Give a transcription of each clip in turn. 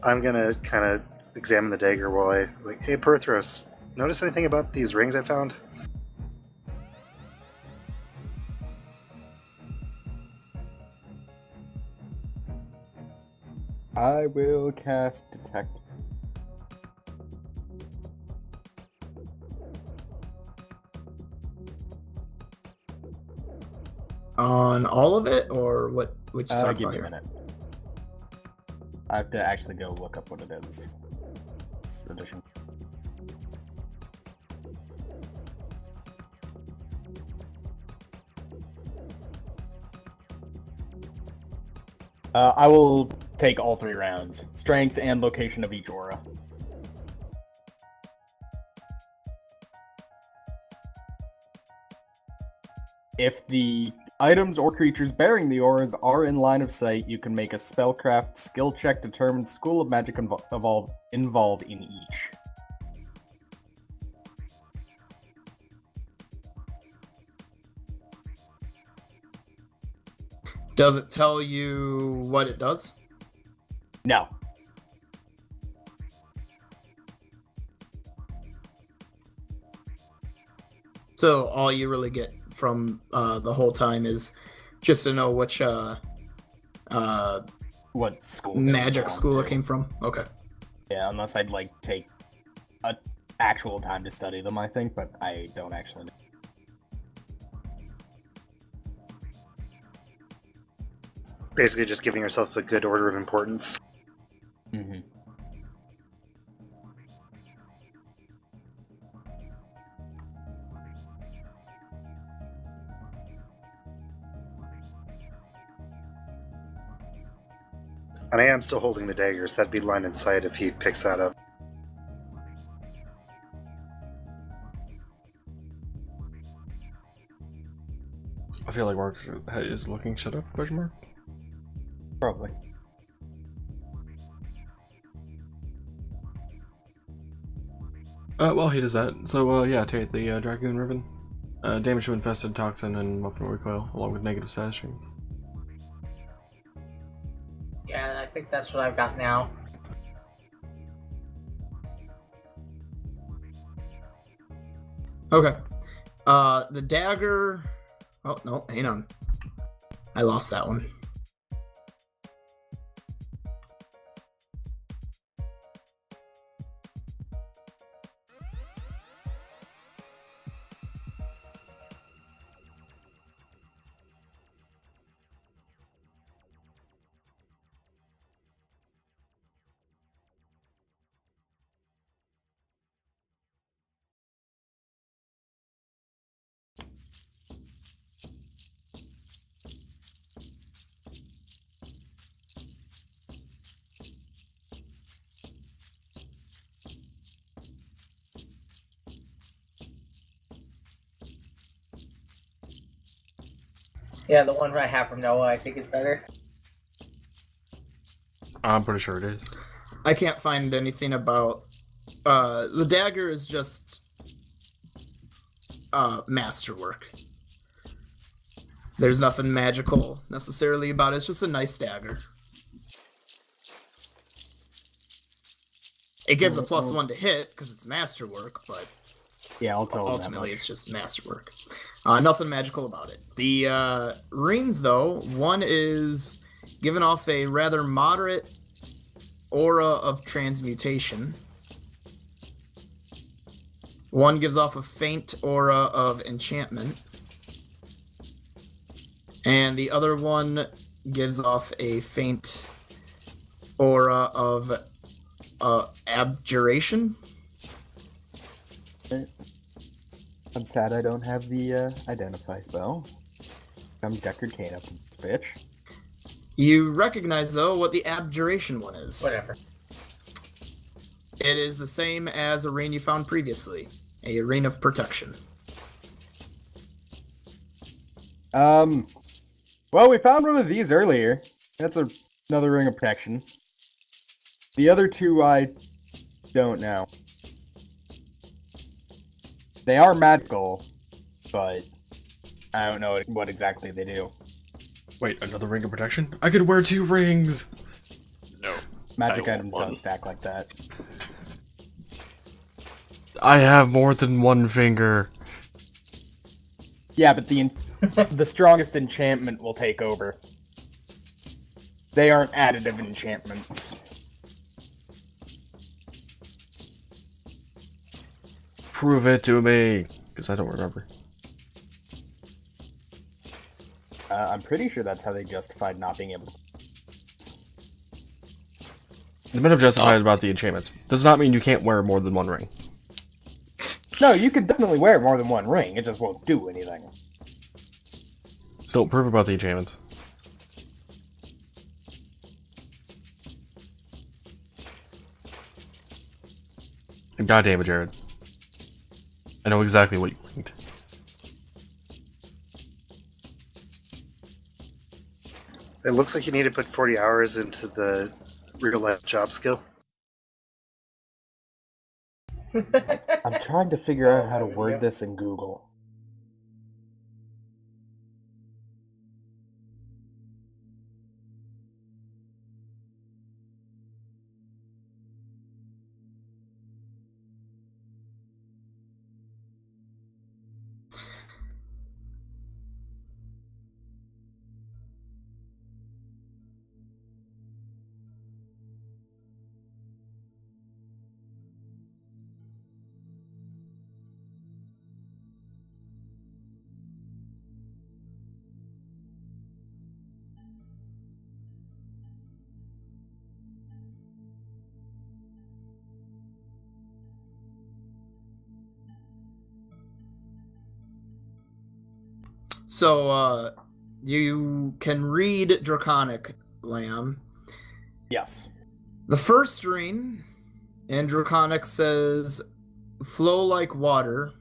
I'm gonna kind of examine the dagger while I like, hey, Perthros, notice anything about these rings I found? I will cast Detect. On all of it, or what? Which Give me a minute. I have to actually go look up what it is. This edition. I will take all 3 rounds. Strength and location of each aura. If the items or creatures bearing the auras are in line of sight, you can make a spellcraft skill check to determine school of magic involved in each. Does it tell you what it does? No. So all you really get from the whole time is just to know which What school? magic school it came from. Okay. Yeah, unless I'd like take a actual time to study them, I think, but I don't actually know. Basically just giving yourself a good order of importance. Mm-hmm. And I am still holding the dagger, so that'd be line in sight if he picks that up. I feel like Mark is looking shut up, question mark? Probably. Well, he does that. So, yeah, take the Dragoon Ribbon. Damage to infested toxin and weapon recoil, along with negative status strings. Yeah, I think that's what I've got now. Okay. The dagger... Oh, no, hang on. I lost that one. Yeah, the one I have from Noah I think is better. I'm pretty sure it is. I can't find anything about... the dagger is just... masterwork. There's nothing magical necessarily about it. It's just a nice dagger. It gives a +1 to hit because it's masterwork, but Yeah, I'll tell him that ultimately much. it's just masterwork. Nothing magical about it. The rings, though, one is giving off a rather moderate aura of transmutation. One gives off a faint aura of enchantment. And the other one gives off a faint aura of abjuration. I'm sad I don't have the identify spell. I'm Deckard Kane up in this bitch. You recognize, though, what the abjuration one is. Whatever. It is the same as a ring you found previously. A ring of protection. Well, we found one of these earlier. That's another ring of protection. The other two I don't know. They are magical, but I don't know what exactly they do. Wait, another ring of protection? I could wear 2 rings! No. Magic I items want don't stack like that. I have more than one finger. Yeah, but the strongest enchantment will take over. They aren't additive enchantments. Prove it to me, because I don't remember. I'm pretty sure that's how they justified not being able to. The men have justified about the enchantments. Does not mean you can't wear more than one ring. No, you could definitely wear more than one ring, it just won't do anything. Still, prove about the enchantments. And God damn it, Jared. I know exactly what you think. It looks like you need to put 40 hours into the real-life job skill. I'm trying to figure out how to word this in Google. So, you can read Draconic, Lamb. Yes. The first ring in Draconic says, flow like water.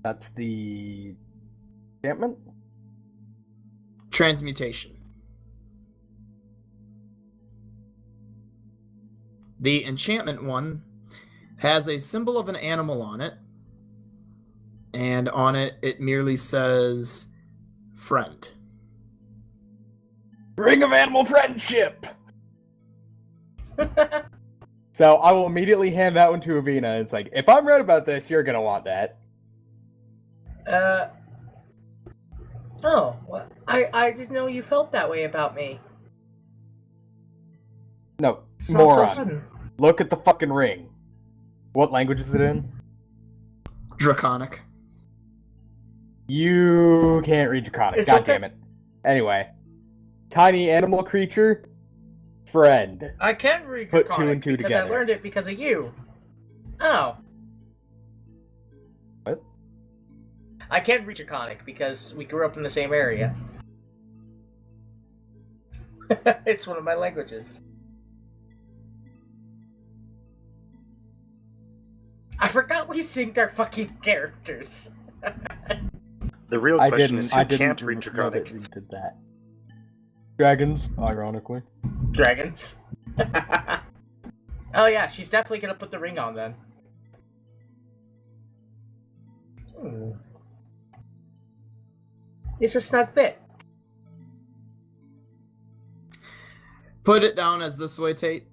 That's the enchantment? Transmutation. The enchantment one has a symbol of an animal on it, and on it, it merely says, friend. Ring of Animal Friendship! So I will immediately hand that one to Avina. It's like, if I'm right about this, you're gonna want that. Oh, well, I didn't know you felt that way about me. No, So moron. sudden. Look at the fucking ring. What language is it in? Draconic. You can't read Draconic. It's God okay. damn it. Anyway. Tiny animal creature. Friend. I can read Put Draconic two and two because together. I learned it because of you. Oh. What? I can read Draconic because we grew up in the same area. It's one of my languages. I forgot we synced our fucking characters. The real I question didn't. is I who didn't can't read know Draconic? that you did that. Dragons, ironically. Dragons. Oh yeah, she's definitely gonna put the ring on then. It's a snug fit. Put it down as this way, Tate.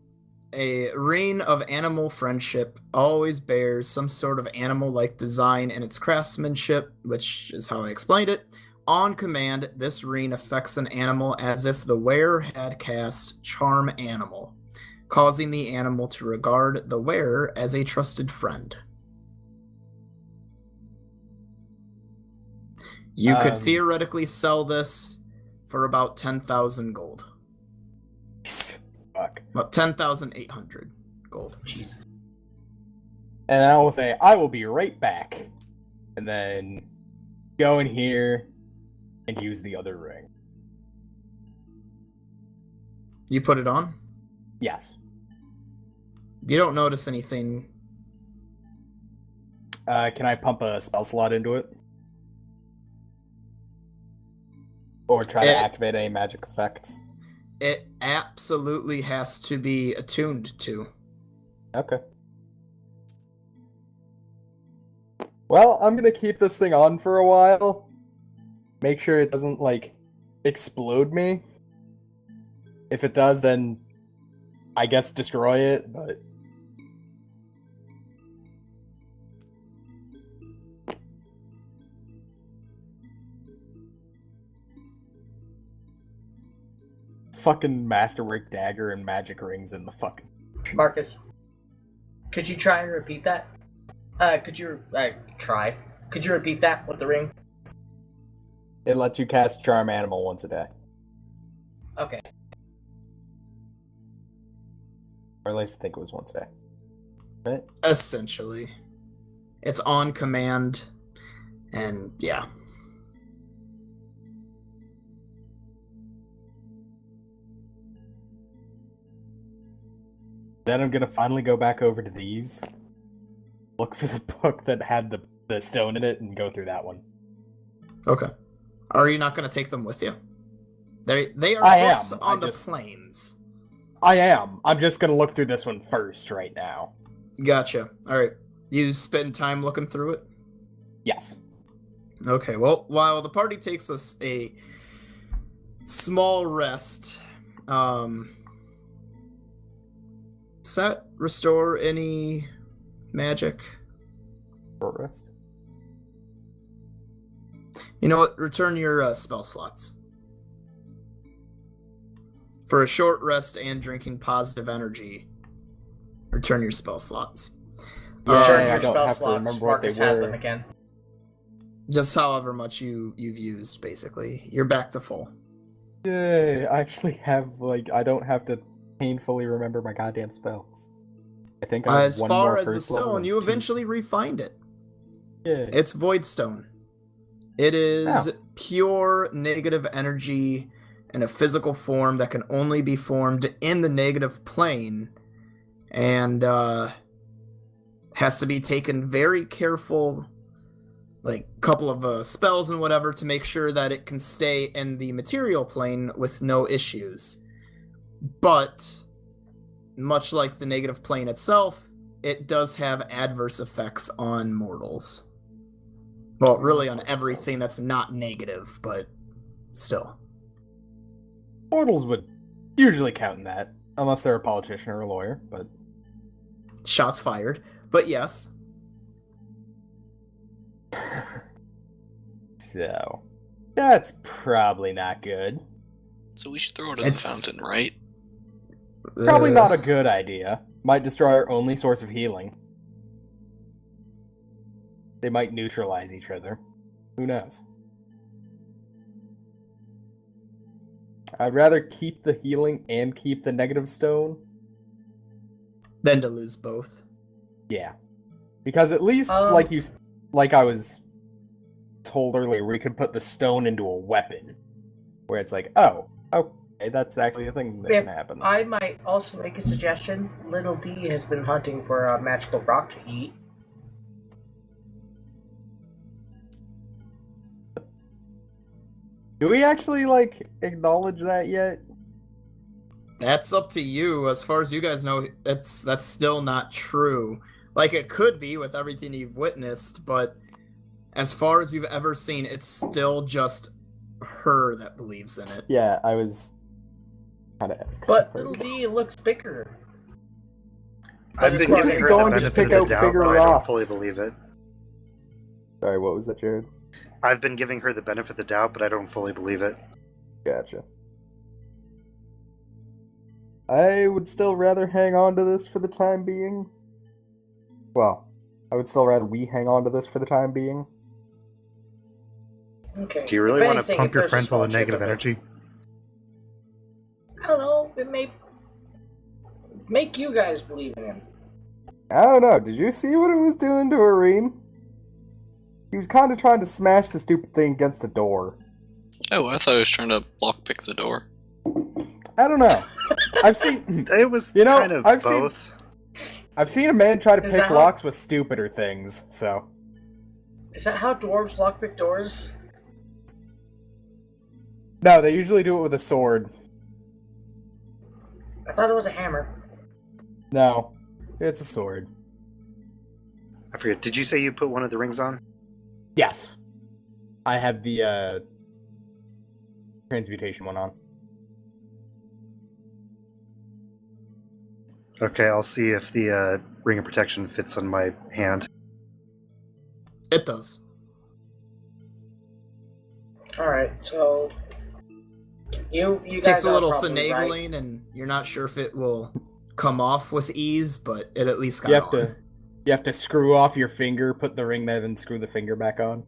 A ring of animal friendship always bears some sort of animal-like design in its craftsmanship, which is how I explained it. On command, this ring affects an animal as if the wearer had cast Charm Animal, causing the animal to regard the wearer as a trusted friend. You could theoretically sell this for about 10,000 gold. Fuck. About 10,800 gold. Jesus. And I will say, I will be right back. And then go in here and use the other ring. You put it on? Yes. You don't notice anything. Can I pump a spell slot into it? Or try to activate any magic effects? It absolutely has to be attuned to. Okay. Well, I'm gonna keep this thing on for a while. Make sure it doesn't, like, explode me. If it does, then I guess destroy it, but fucking masterwork dagger and magic rings in the fucking. Marcus, could you try and repeat that? Could you try? Could you repeat that with the ring? It lets you cast Charm Animal once a day, Okay. or at least I think it was once a day. Right? Essentially. It's on command, and yeah. Then I'm gonna finally go back over to these, look for the book that had the stone in it, and go through that one. Okay. Are you not going to take them with you? They are I books am. on I the just- plains. I am. I'm just gonna look through this one first right now. Gotcha. All right. You spend time looking through it? Yes. Okay, well, while the party takes us a small rest, does that restore any magic? Short rest. You know what? Return your spell slots. For a short rest and drinking positive energy, return your spell slots. Return I your don't spell have to slots. remember what they Marcus has were. them again. Just however much you've used, basically. You're back to full. Yay! I actually have I don't have to painfully remember my goddamn spells. I think I have As one far more as the first level stone, and you two- eventually refind it. Yeah. It's void stone. It is pure negative energy in a physical form that can only be formed in the negative plane, and has to be taken very careful, couple of spells and whatever, to make sure that it can stay in the material plane with no issues. But much like the negative plane itself, it does have adverse effects on mortals. Well, really on everything that's not negative, but still. Mortals would usually count in that, unless they're a politician or a lawyer, but Shots fired. But yes. so that's probably not good. So we should throw it in the fountain, right? Probably not a good idea. Might destroy our only source of healing. They might neutralize each other. Who knows? I'd rather keep the healing and keep the negative stone. Then to lose both. Yeah. Because at least, like I was told earlier, we could put the stone into a weapon. Where it's like, oh, okay, that's actually a thing that can happen. I might also make a suggestion. Little D has been hunting for a magical rock to eat. Do we actually, acknowledge that yet? That's up to you. As far as you guys know, that's still not true. It could be with everything you've witnessed, but as far as you've ever seen, it's still just her that believes in it. Yeah, I was kind of asking. But little D looks bigger. I've just been wanna giving her go the and just benefit pick of the out doubt, bigger but I don't rocks. fully believe it. Sorry, what was that, Jared? I've been giving her the benefit of the doubt, but I don't fully believe it. Gotcha. I would still rather hang on to this for the time being. Well, I would still rather we hang on to this for the time being. Okay. Do you really If want to anything, pump if your there's a friend full small of chip negative it. energy? I don't know. It may make you guys believe in him. I don't know, did you see what it was doing to Arid? He was kind of trying to smash the stupid thing against a door. Oh, I thought I was trying to lockpick the door. I don't know. I've seen... It was You know, kind of I've seen- both. I've seen a man try to Is pick that how- locks with stupider things, so... Is that how dwarves lockpick doors? No, they usually do it with a sword. I thought it was a hammer. No, it's a sword. I forget. Did you say you put one of the rings on? Yes. I have the, transmutation one on. Okay, I'll see if the ring of protection fits on my hand. It does. Alright, so you guys Takes a are little probably right. finagling, and you're not sure if it will come off with ease, but it at least got You have on. to you have to screw off your finger, put the ring there, then screw the finger back on.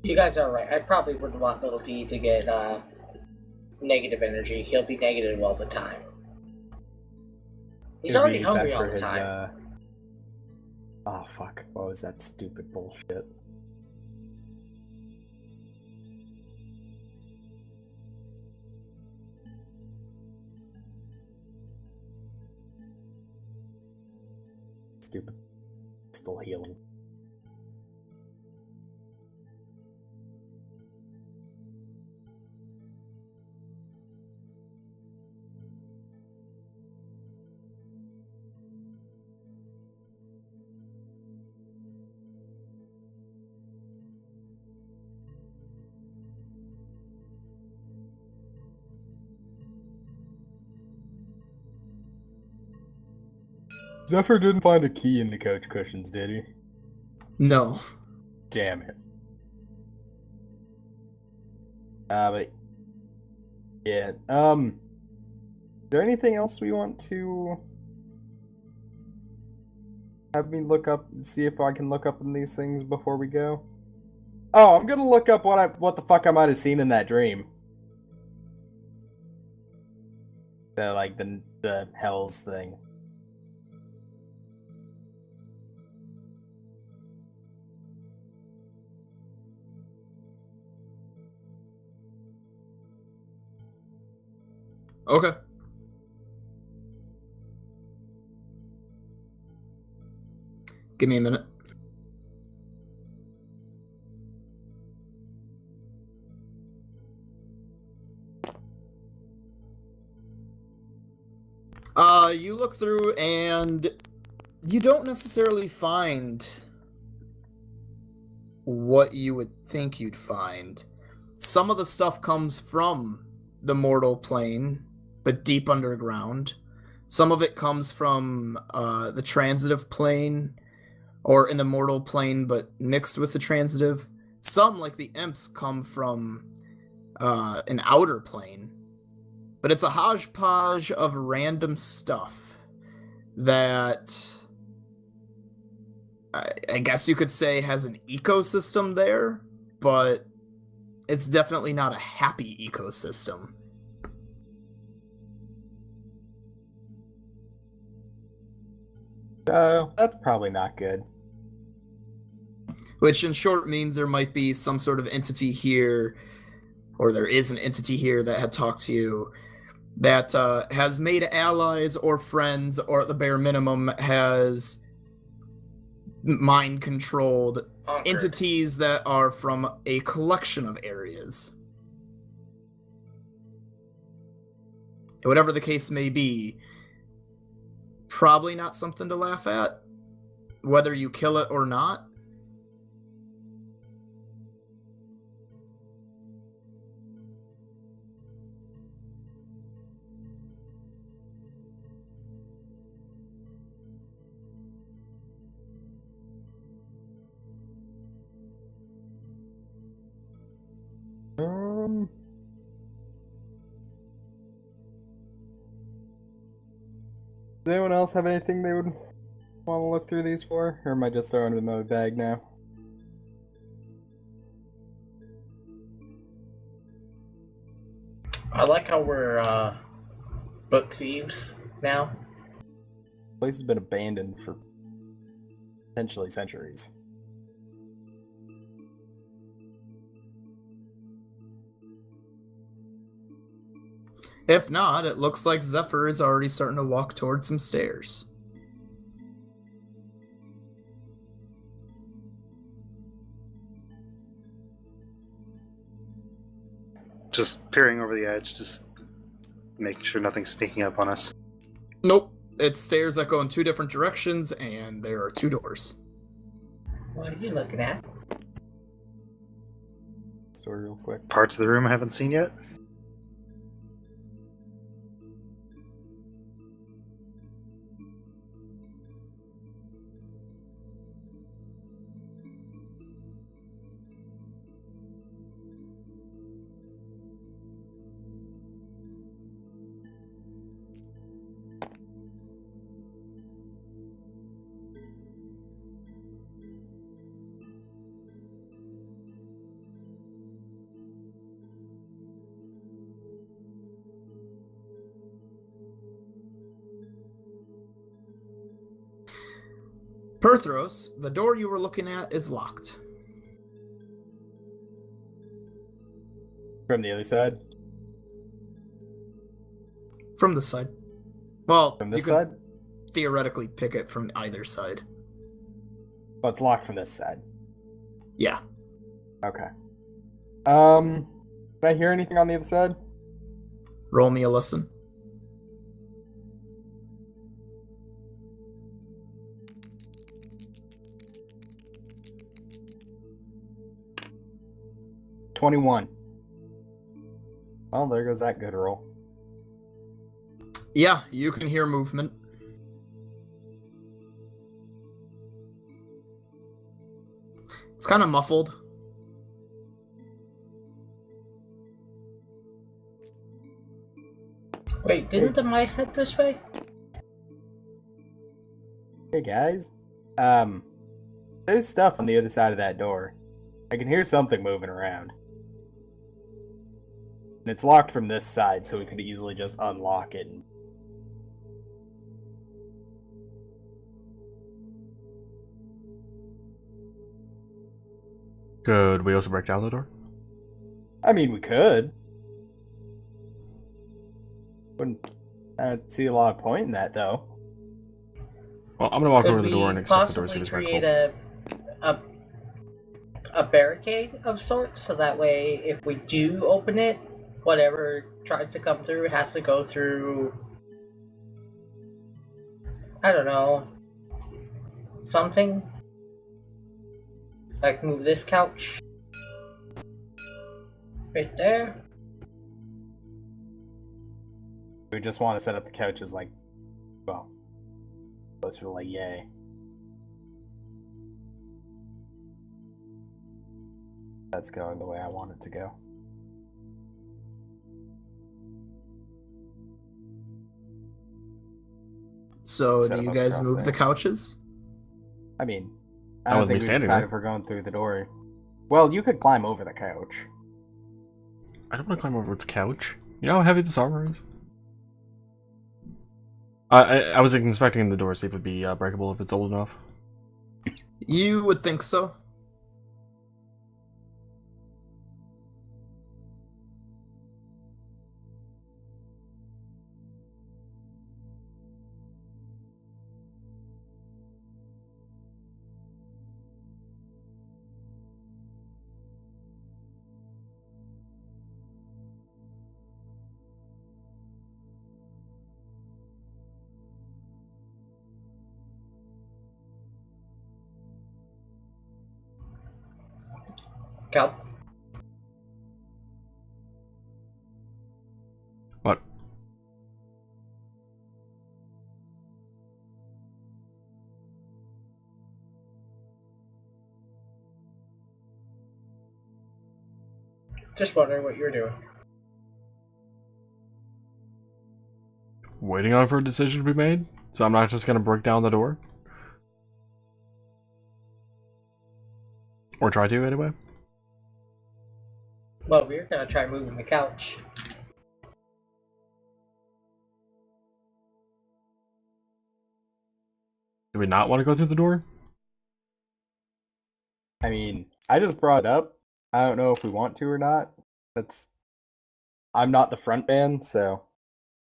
You guys are right. I probably wouldn't want little D to get negative energy. He'll be negative all the time. He's It'd already be hungry bad all for the time. Oh fuck! What was that stupid bullshit? Stupid. Still healing. Zephyr didn't find a key in the couch cushions, did he? No. Damn it. But yeah. Is there anything else we want to have me look up and see if I can look up in these things before we go? Oh, I'm gonna look up what the fuck I might have seen in that dream. The Hells thing. Okay. Give me a minute. You look through and you don't necessarily find what you would think you'd find. Some of the stuff comes from the mortal plane, but deep underground. Some of it comes from the transitive plane, or in the mortal plane, but mixed with the transitive. Some, like the imps, come from an outer plane. But it's a hodgepodge of random stuff that I guess you could say has an ecosystem there, but it's definitely not a happy ecosystem. That's probably not good. Which in short means there might be some sort of entity here, or there is an entity here that had talked to you, that has made allies or friends, or at the bare minimum has mind-controlled entities that are from a collection of areas. Whatever the case may be, probably not something to laugh at, whether you kill it or not. Does anyone else have anything they would want to look through these for? Or am I just throwing them in my bag now? I like how we're book thieves now. The place has been abandoned for potentially centuries. If not, it looks like Zephyr is already starting to walk towards some stairs. Just peering over the edge, just making sure nothing's sneaking up on us. Nope. It's stairs that go in two different directions, and there are two doors. What are you looking at? Story real quick. Parts of the room I haven't seen yet? Perthros, the door you were looking at is locked. From the other side? From this side. Well, From you this can side? theoretically pick it from either side. Well, it's locked from this side. Yeah. Okay. Did I hear anything on the other side? Roll me a listen. $21. Well, there goes that good roll. Yeah, you can hear movement. It's kind of muffled. Wait, didn't the mice head this way? Hey guys. There's stuff on the other side of that door. I can hear something moving around. And it's locked from this side, so we could easily just unlock it. Could we also break down the door? I mean, we could. Wouldn't see a lot of point in that, though. Well, I'm gonna walk Could over to the door and we inspect the door, see if possibly it's create cool. a barricade of sorts, so that way, if we do open it, whatever tries to come through has to go through, I don't know, something? Like move this couch right there. We just want to set up the couches like, well, closer to like yay. That's going the way I want it to go. So, Set do them you up guys across move there. the couches? I mean, I I don't wouldn't be think we standing decided there. if we're going through the door. Well, you could climb over the couch. I don't want to climb over the couch. You know how heavy this armor is? I was inspecting the door, see if it'd be breakable if it's old enough. You would think so. Cal. What? Just wondering what you're doing. Waiting on for a decision to be made? So I'm not just gonna break down the door? Or try to, anyway? Well, we're gonna try moving the couch. Do we not want to go through the door? I mean, I just brought it up. I don't know if we want to or not. I'm not the front man, so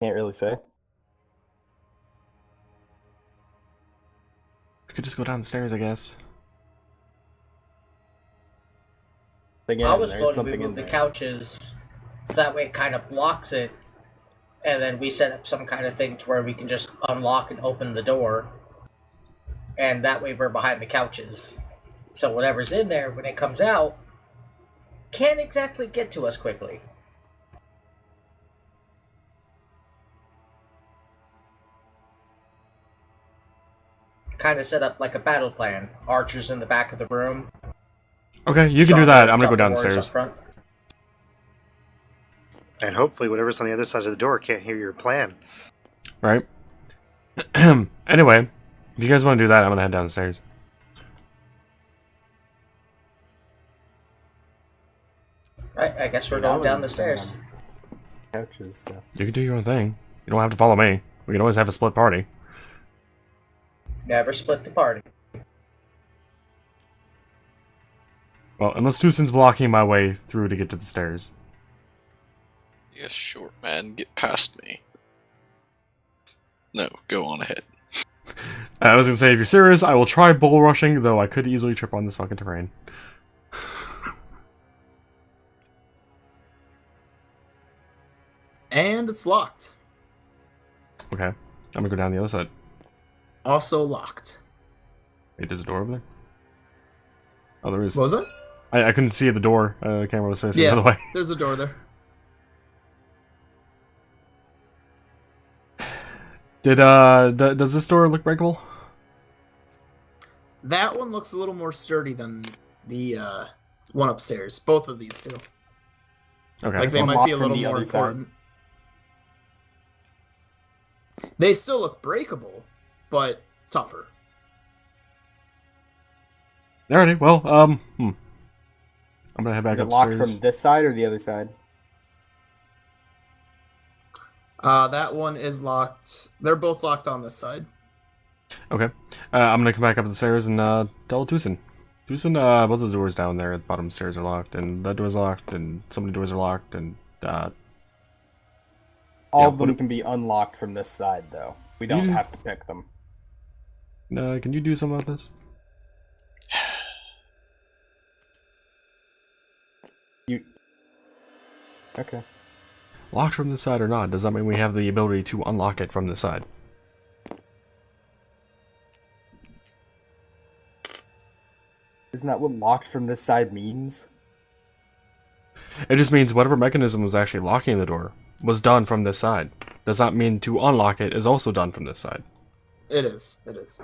can't really say. We could just go down the stairs, I guess. Again, I was there's going to something in move the there. couches, so that way it kind of blocks it, and then we set up some kind of thing to where we can just unlock and open the door, and that way we're behind the couches. So whatever's in there, when it comes out, can't exactly get to us quickly. Kind of set up like a battle plan. Archers in the back of the room. Okay, you can do that. I'm gonna go down the stairs. Up front. And hopefully whatever's on the other side of the door can't hear your plan. Right? Anyway, if you guys want to do that, I'm gonna head downstairs. Right, I guess we're I going wouldn't down the stairs. Couches, so. You can do your own thing. You don't have to follow me. We can always have a split party. Never split the party. Well, unless Tucin's blocking my way through to get to the stairs. Yes, short man, get past me. No, go on ahead. I was gonna say, if you're serious, I will try bull rushing, though I could easily trip on this fucking terrain. And it's locked. Okay, I'm gonna go down the other side. Also locked. Wait, there's a door over there? Oh, there is. What was it? I couldn't see the door. The camera was facing the Yeah, other way. there's a door there. Does this door look breakable? That one looks a little more sturdy than the one upstairs. Both of these do. Okay. Like they one might be a locked from little the more other side. important. They still look breakable, but tougher. Alrighty, well, I'm gonna head back Is it upstairs. locked from this side or the other side? That one is locked. They're both locked on this side. Okay. I'm gonna come back up the stairs and tell Tucson. Tucson, both of the doors down there at the bottom stairs are locked, and that door's locked, and so many doors are locked, and All of them can be unlocked from this side, though. We don't You- have to pick them. can you do something about this? Okay. Locked from this side or not, does that mean we have the ability to unlock it from this side? Isn't that what locked from this side means? It just means whatever mechanism was actually locking the door was done from this side. Does that mean to unlock it is also done from this side? It is. It is.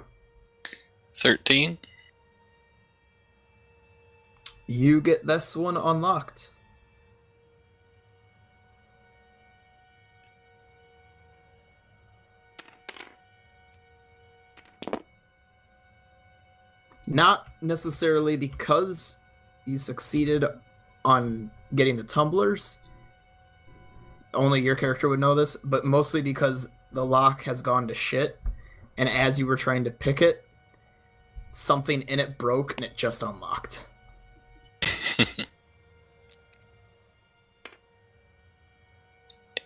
13? You get this one unlocked. Not necessarily because you succeeded on getting the tumblers. Only your character would know this, but mostly because the lock has gone to shit, and as you were trying to pick it, something in it broke and it just unlocked.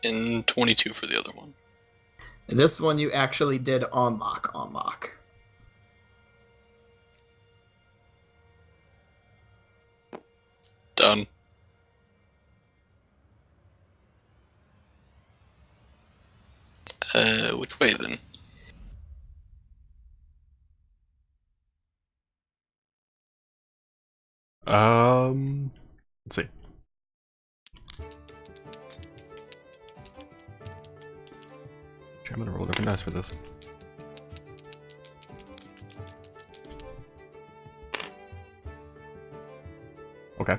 And 22 for the other one. This one you actually did unlock. Done. Which way then? Let's see. I'm gonna roll different dice for this. Okay.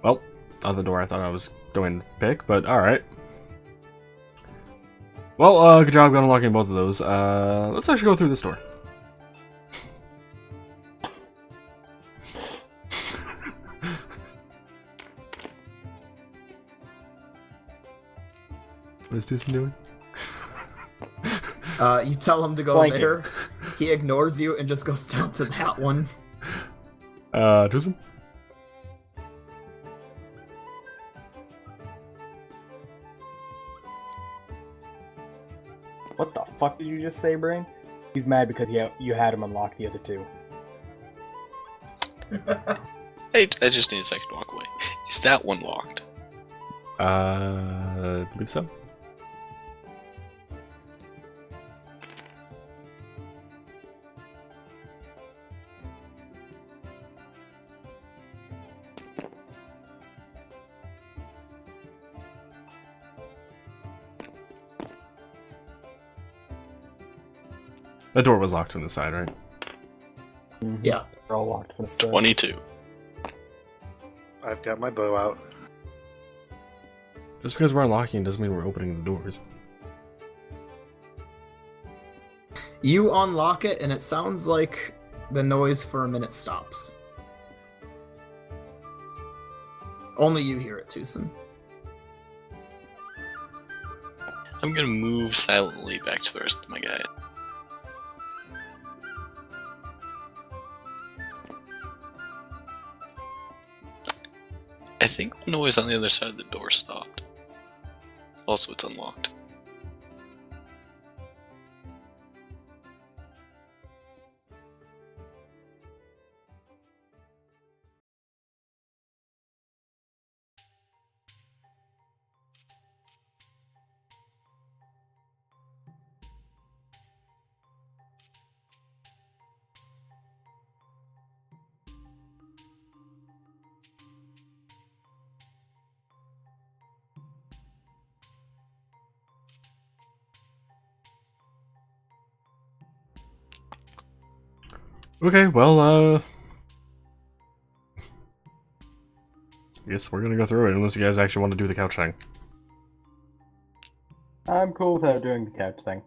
Well, out the door I thought I was going to pick, but alright. Well, good job unlocking both of those. Let's actually go through this door. What is Tucson doing? You tell him to go Blanking. there. He ignores you and just goes down to that one. Tucson? What the fuck did you just say, Brain? He's mad because you had him unlock the other two. Hey, I just need a second to walk away. Is that one locked? I believe so. The door was locked from the side, right? Yeah. They're all locked from the start. 22. I've got my bow out. Just because we're unlocking doesn't mean we're opening the doors. You unlock it and it sounds like the noise for a minute stops. Only you hear it, Tucson. I'm gonna move silently back to the rest of my guy. think the noise on the other side of the door stopped. Also, it's unlocked. Okay, well, I guess we're gonna go through it, unless you guys actually want to do the couch thing. I'm cool without doing the couch thing.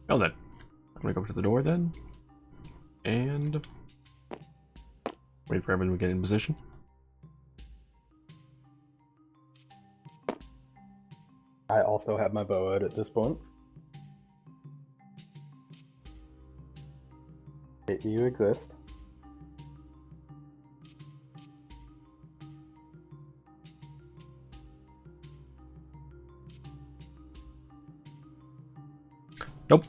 Well then, I'm gonna go to the door then, and wait for everyone to get in position. I also have my bow out at this point. You exist. Nope.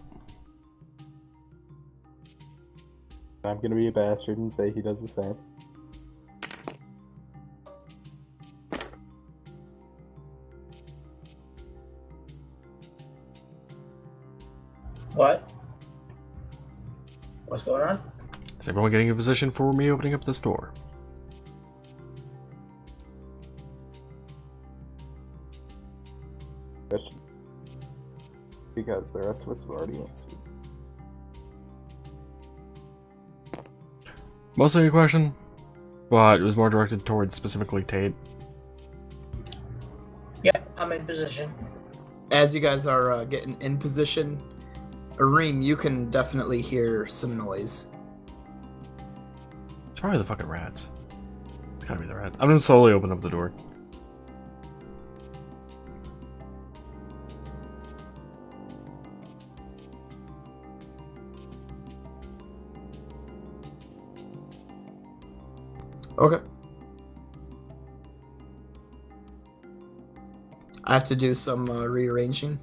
I'm gonna be a bastard and say he does the same. What? What's going on? Is everyone getting in position for me opening up this door? Question. Because the rest of us have already answered. Mostly a question, but it was more directed towards specifically Tate. Yep, I'm in position. As you guys are getting in position, Arim, you can definitely hear some noise. It's probably the fucking rats. It's gotta be the rats. I'm gonna slowly open up the door. Okay. I have to do some rearranging.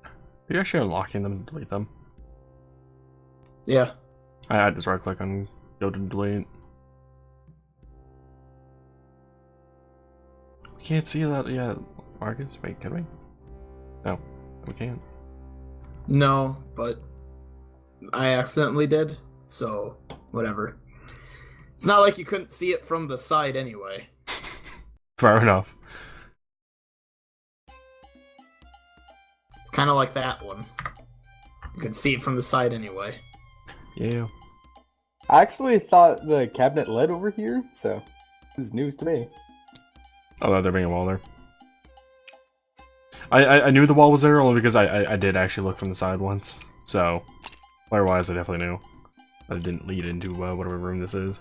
Are you actually unlocking them and delete them? Yeah. I just right click on go to delete. We can't see that yet, Marcus. Wait, can we? No, we can't. No, but I accidentally did, so whatever. It's not like you couldn't see it from the side anyway. Fair enough. It's kind of like that one. You can see it from the side anyway. Yeah. I actually thought the cabinet led over here, so this is news to me. Oh, there being a wall there. I knew the wall was there only because I did actually look from the side once. So, player-wise, I definitely knew. But it didn't lead into whatever room this is.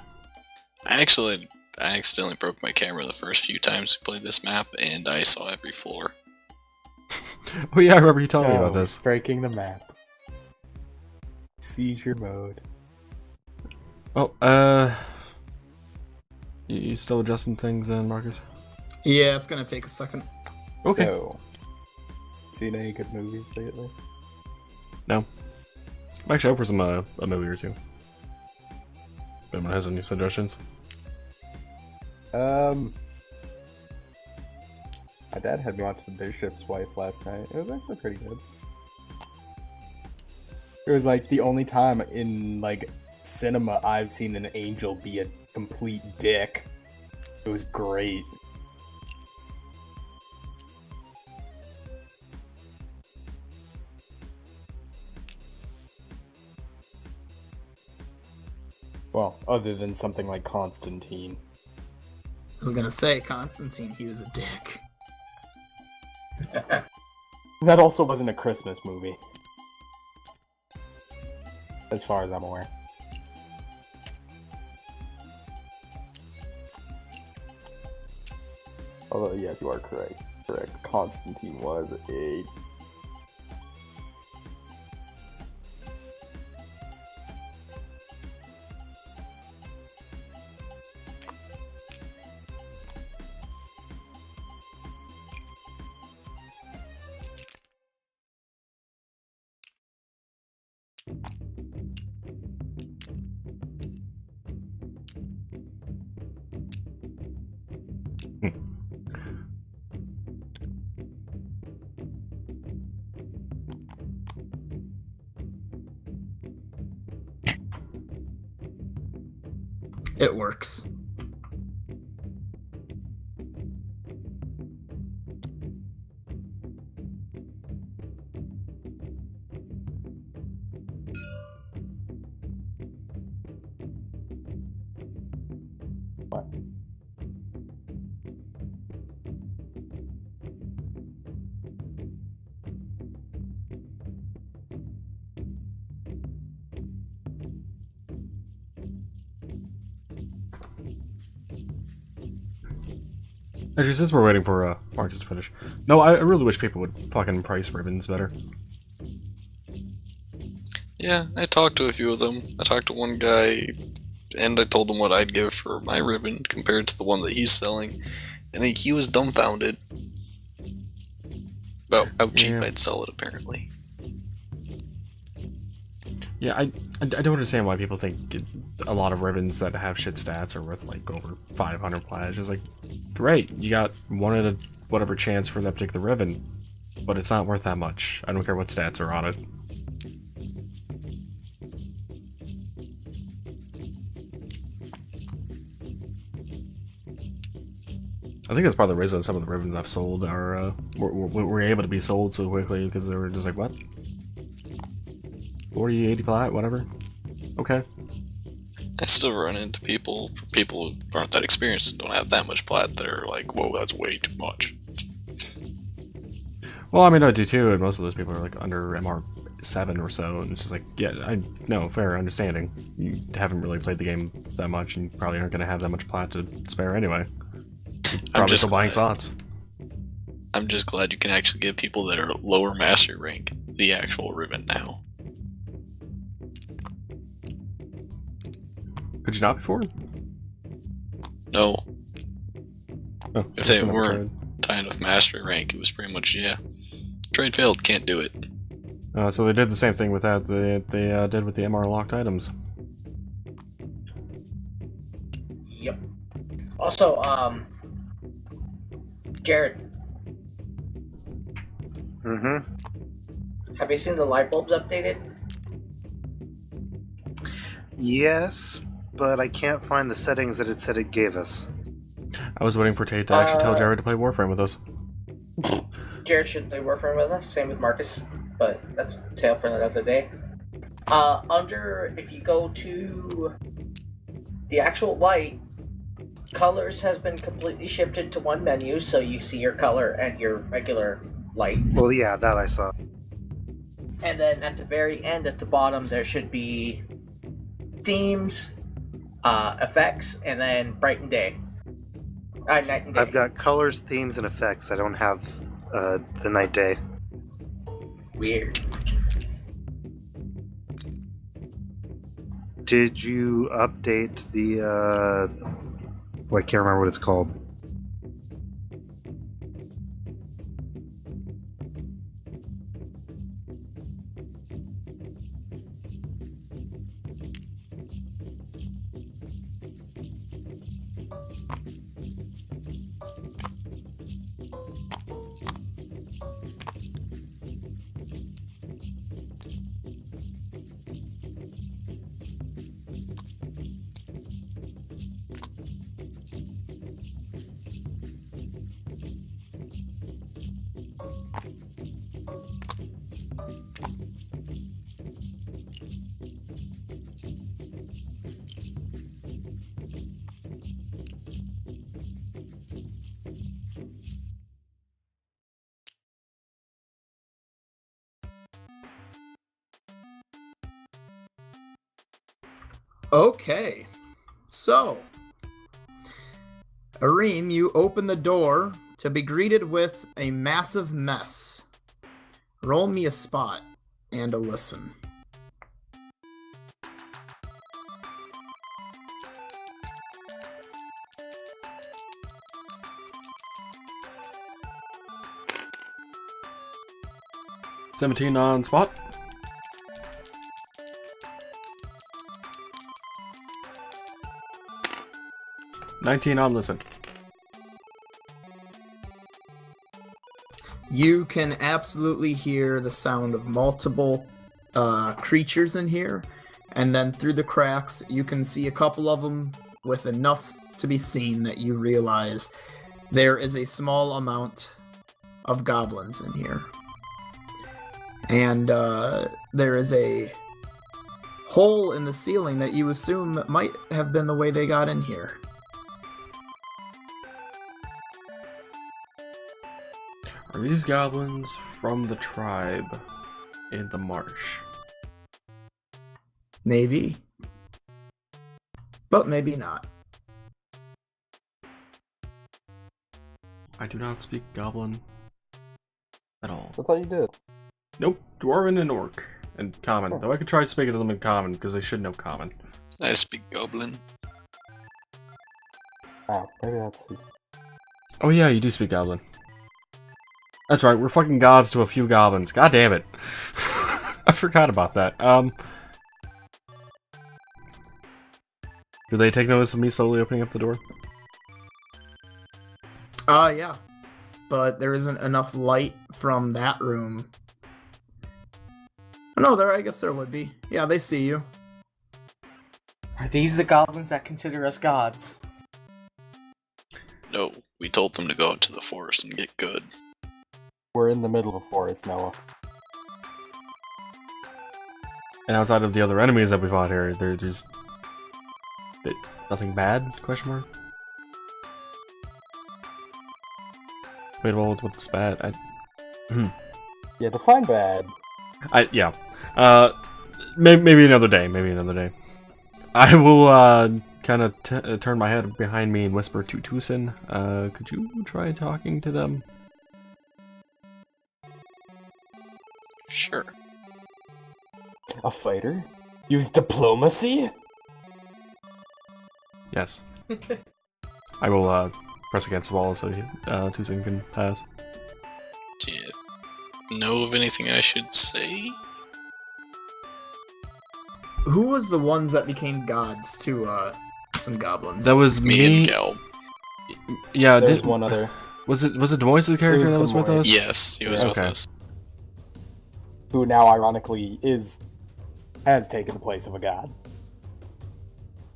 I accidentally broke my camera the first few times we played this map, and I saw every floor. Oh yeah, I remember you telling me about this. Breaking the map. Seizure mode. Oh, you still adjusting things then, Marcus? Yeah, it's gonna take a second. Okay. So, seen any good movies lately? No. I'm actually out for some a movie or two. If anyone has any suggestions? My dad had me watch The Bishop's Wife last night. It was actually pretty good. It was like the only time in like cinema I've seen an angel be a complete dick. It was great. Well, other than something like Constantine. was gonna say, Constantine, he was a dick. That also wasn't a Christmas movie. As far as I'm aware. Although, yes, you are correct. Constantine was a... It works. What? Actually, since we're waiting for Marcus to finish, no, I really wish people would fucking price ribbons better. Yeah, I talked to a few of them. I talked to one guy, and I told him what I'd give for my ribbon compared to the one that he's selling, and he was dumbfounded about how cheap I'd sell it, apparently. Yeah, I don't understand why people think a lot of ribbons that have shit stats are worth like over 500 plat. It's like, great, you got one in a whatever chance for that particular ribbon, but it's not worth that much. I don't care what stats are on it. I think that's part of the reason some of the ribbons I've sold are were able to be sold so quickly, because they were just like, what? 40, 80 plat, whatever. Okay. I still run into people who aren't that experienced and don't have that much plat that are like, whoa, that's way too much. Well, I mean, I do too, and most of those people are like under MR7 or so, and it's just like, yeah, I know, fair understanding. You haven't really played the game that much, and you probably aren't going to have that much plat to spare anyway. You're probably still buying slots. I'm just glad you can actually give people that are lower mastery rank the actual ribbon now. Could you not before? No. Oh, If they weren't high enough mastery rank, it was pretty much, yeah. Trade failed, can't do it. So they did the same thing with that they did with the MR locked items. Yep. Also, Jared, have you seen the light bulbs updated? Yes, but I can't find the settings that it said it gave us. I was waiting for Tate to actually tell Jared to play Warframe with us. Jared should play Warframe with us, same with Marcus, but that's a tale for another day. If you go to the actual light, colors has been completely shifted to one menu, so you see your color and your regular light. Well, yeah, that I saw. And then at the very end, at the bottom, there should be themes, effects, and then bright and day. Night and day. I've got colors, themes, and effects. I don't have the night day. Weird. Did you update the I can't remember what it's called. Okay. So, Arim, you open the door to be greeted with a massive mess. Roll me a spot and a listen. $17 on spot. $19 on listen. You can absolutely hear the sound of multiple creatures in here, and then through the cracks, you can see a couple of them with enough to be seen that you realize there is a small amount of goblins in here. And there is a hole in the ceiling that you assume might have been the way they got in here. Are these goblins from the tribe in the marsh? Maybe. But maybe not. I do not speak goblin at all. I thought you did. Nope, dwarven and orc. And common. Though I could try speaking to them in common, because they should know common. I speak goblin. Oh, maybe that's... Oh yeah, you do speak goblin. That's right, we're fucking gods to a few goblins. God damn it. I forgot about that. Do they take notice of me slowly opening up the door? Yeah. But there isn't enough light from that room. No, I guess there would be. Yeah, they see you. Are these the goblins that consider us gods? No, we told them to go out to the forest and get good. We're in the middle of a forest, Noah. And outside of the other enemies that we fought here, there's nothing bad? Question mark. Wait, well, what's bad? Yeah, define bad. Yeah. Maybe another day. Maybe another day. I will kind of turn my head behind me and whisper to Tucson. Could you try talking to them? Sure. A fighter? Use diplomacy? Yes. I will press against the wall so Tucson can pass. Do you know of anything I should say? Who was the ones that became gods to some goblins? That was Me and Gal. Yeah, There's one other. Was it Demois' character that was with us? Yes, he was with Okay. us. Who now, ironically, has taken the place of a god.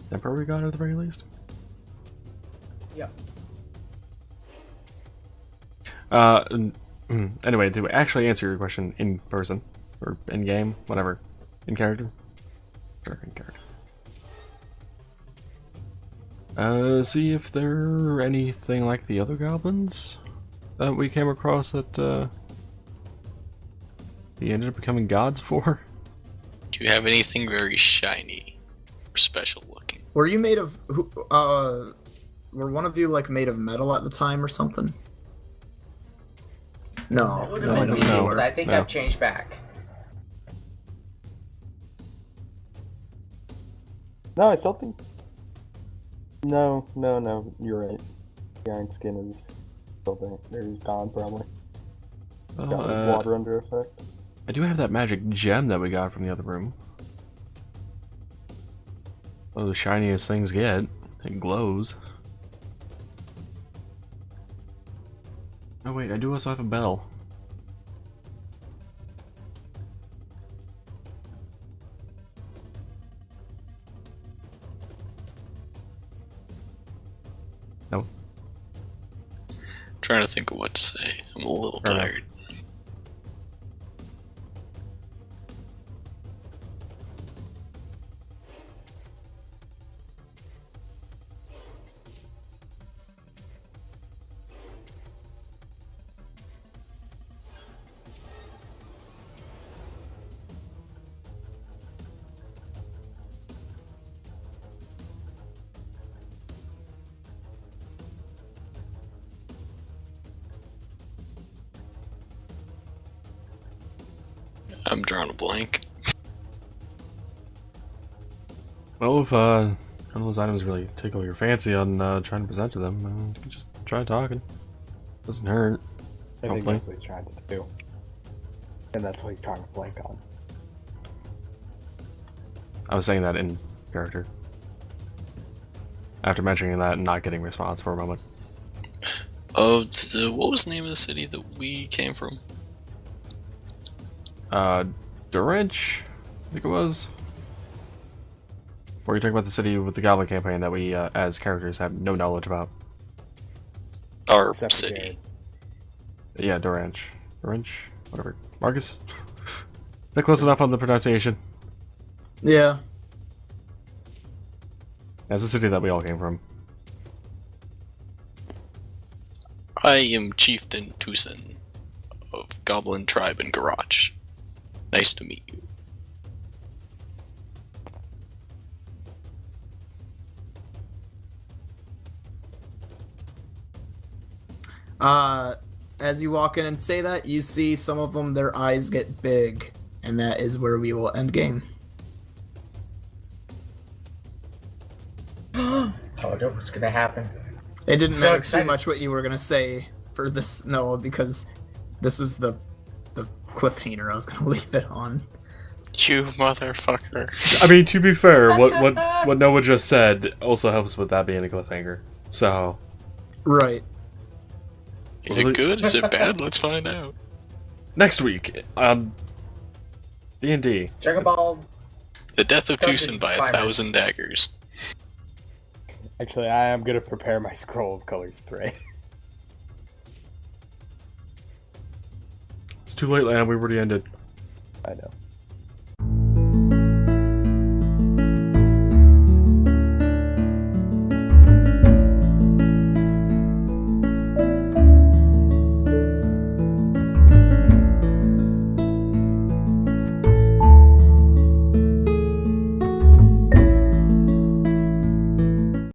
Temporary god at the very least. Yep. Anyway, to actually answer your question in person, or in game, whatever, in character. Sure, in character. See if they're anything like the other goblins that we came across that he ended up becoming gods for. Do you have anything very shiny or special looking? Were you made of... were one of you, like, made of metal at the time or something? No, It would no, have I been don't me, know. but I think No. I've changed back. No, I still think... No, you're right. The iron skin is still there. They're gone, probably. Got water under effect. I do have that magic gem that we got from the other room. Oh, the shiniest things get. It glows. Oh wait, I do also have a bell. No. Trying to think of what to say. I'm a little Fair enough. tired. I'm drawing a blank. Well, if none of those items really tickle your fancy on trying to present to them, you can just try talking. Doesn't hurt. I think Hopefully. that's what he's trying to do. And that's what he's trying to blank on. I was saying that in character. After mentioning that and not getting response for a moment. Oh, what was the name of the city that we came from? Durench, I think it was. Or you talking about the city with the Goblin campaign that we, as characters, have no knowledge about? Our Except for city. Jared. Yeah, Durench. Durench? Whatever. Marcus? Is that close enough on the pronunciation? Yeah. That's the city that we all came from. I am Chieftain Tucson of Goblin Tribe and Garage. Nice to meet you. As you walk in and say that, you see some of them, their eyes get big, and that is where we will end game. Oh, no, what's gonna happen? It didn't So matter excited. too much what you were gonna say for this, Noah, because this was the cliffhanger I was gonna leave it on. You motherfucker. I mean, to be fair, what Noah just said also helps with that being a cliffhanger. So, Right. Is it good? Is it bad? Let's find out. next week on D&D. Dragon Ball. The death of Dungeon Tucson by Climbers. 1,000 daggers. Actually, I am going to prepare my scroll of colors 3. It's too late, Lamb. We already ended. I know.